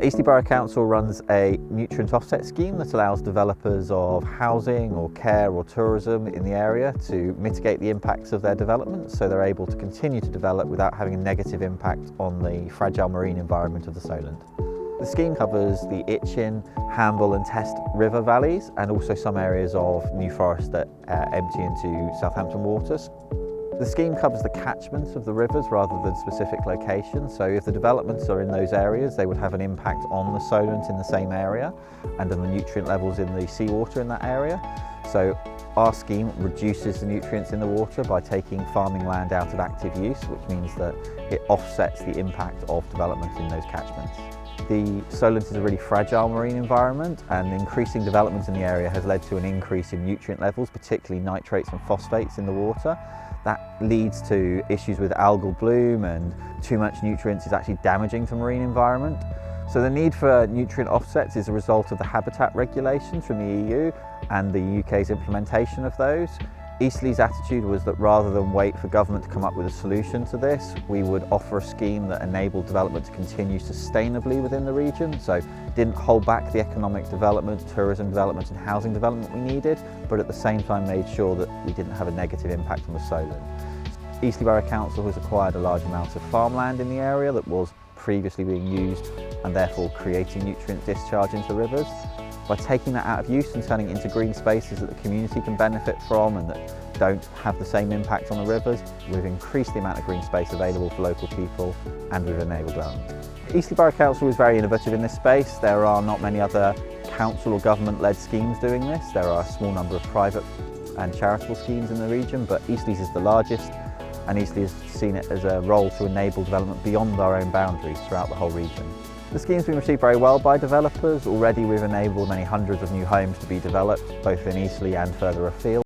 Eastleigh Borough Council runs a nutrient offset scheme that allows developers of housing or care or tourism in the area to mitigate the impacts of their development, so they're able to continue to develop without having a negative impact on the fragile marine environment of the Solent. The scheme covers the Itchen, Hamble and Test river valleys and also some areas of New Forest that empty into Southampton waters. The scheme covers the catchments of the rivers rather than specific locations, so if the developments are in those areas they would have an impact on the Solent in the same area and on the nutrient levels in the seawater in that area. So our scheme reduces the nutrients in the water by taking farming land out of active use, which means that it offsets the impact of development in those catchments. The Solent is a really fragile marine environment, and increasing development in the area has led to an increase in nutrient levels, particularly nitrates and phosphates in the water. That leads to issues with algal bloom, and too much nutrients is actually damaging the marine environment. So the need for nutrient offsets is a result of the habitat regulations from the EU and the UK's implementation of those. Eastleigh's attitude was that rather than wait for government to come up with a solution to this, we would offer a scheme that enabled development to continue sustainably within the region, so didn't hold back the economic development, tourism development and housing development we needed, but at the same time made sure that we didn't have a negative impact on the Solent. Eastleigh Borough Council has acquired a large amount of farmland in the area that was previously being used and therefore creating nutrient discharge into rivers. By taking that out of use and turning it into green spaces that the community can benefit from and that don't have the same impact on the rivers, we've increased the amount of green space available for local people and we've enabled development. Eastleigh Borough Council is very innovative in this space. There are not many other council or government-led schemes doing this. There are a small number of private and charitable schemes in the region, but Eastleigh's is the largest, and Eastleigh has seen it as a role to enable development beyond our own boundaries throughout the whole region. The scheme's been received very well by developers. Already we've enabled many hundreds of new homes to be developed, both in Eastleigh and further afield.